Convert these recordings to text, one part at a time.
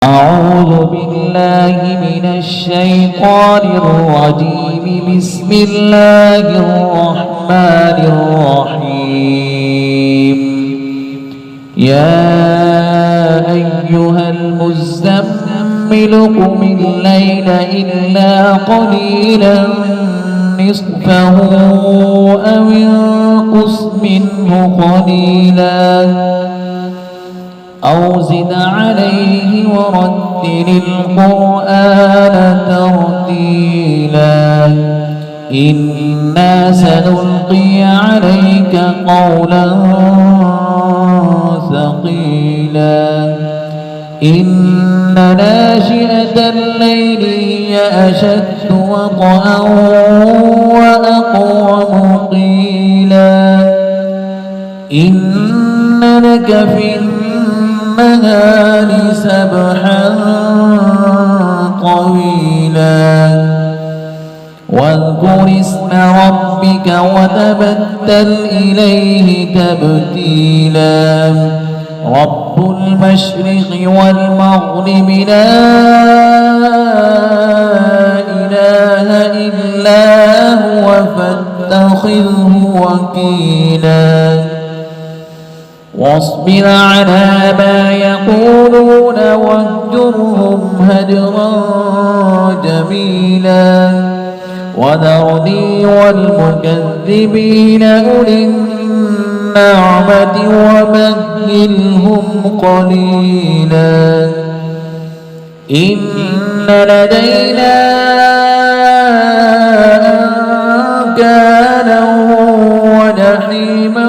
أعوذ بالله من الشيطان الرجيم. بسم الله الرحمن الرحيم. يا أيها المزمل قم الليل إلا قليلا نصفه أو انقص منه قليلا أو زد عليه ورتل القرآن ترتيلا إنا سنلقي عليك قولا ثقيلا إن ناشئة الليل هي أشد وطئا وأقوم قيلا إن لك في النهار سبحا طويلا واذكر اسم ربك وتبتل إليه تبتيلا رب المشرق والمغرب لا إله إلا هو فاتخذه وكيلا واصبر على ما يقولون واهجرهم هجرا جميلا وذرني والمكذبين أولي النعمة ومهلهم قليلا إن لدينا أنكالا وجحيما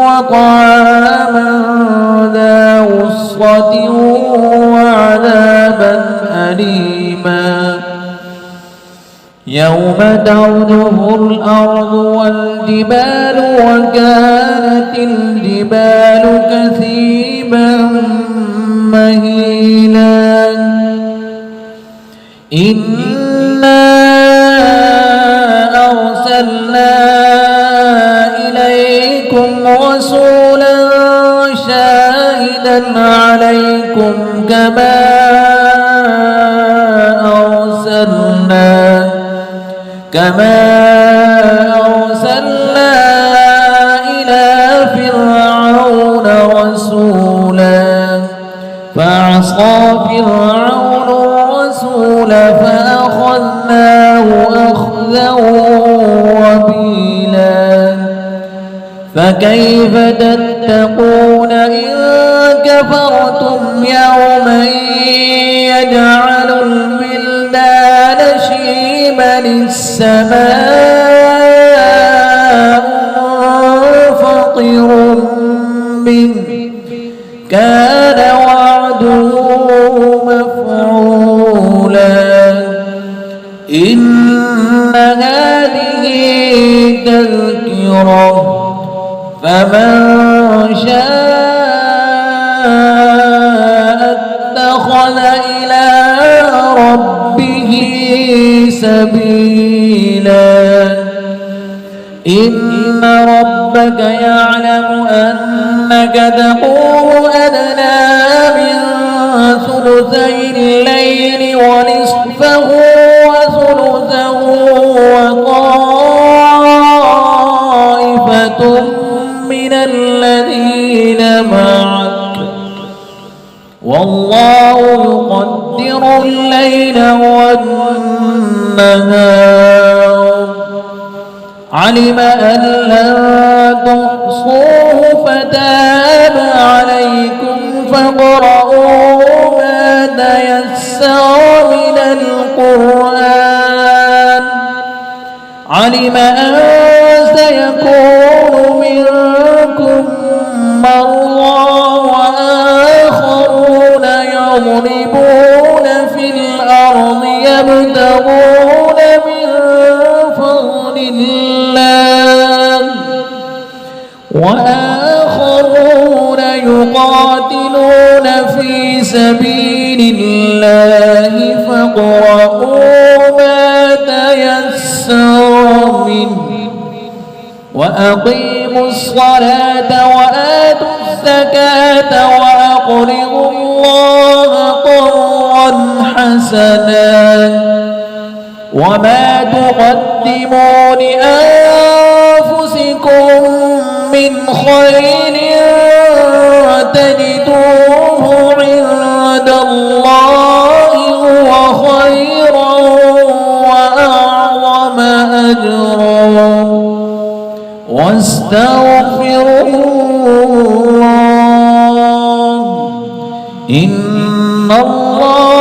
وطعاما ذا غصة وعذابا أليما يوم ترجف الأرض والجبال وكانت الجبال كثيبا مهيلا إنا أرسلنا إليكم رسولا شاهدا عليكم كما أرسلنا إلى فرعون رسولا فعصى فرعون الرسول فأخذناه أخذا وبيلا فكيف تتقون إن كفرتم يوما يجعل الولدان شيبا السماء منفطر منه كان وعده مفعولا إن هذه تذكرة فمن شاء اتخذ إلى ربه سبيلا إن ربك يعلم أنك تقوم أدنى من ثلثي الليل ونصفه وثلثه وطائفة من الذين معك والله يقدر الليل والنهار علم أن لن تحصوه فتاب عليكم فاقرؤوا ما تيسر من القرآن علم أن سيكون منكم مرضى وآخرون يضربون في الأرض يبتغون من فضل الله وآخرون يقاتلون في سبيل الله فاقرؤوا ما تيسر منه وأقيموا الصلاة وآتوا الزكاة وأقرضوا الله قرضا حسنا وما تقدموا لأنفسكم من خير تجدوه عند الله هو خيرا وأعظم أجرا واستغفروا الله إن الله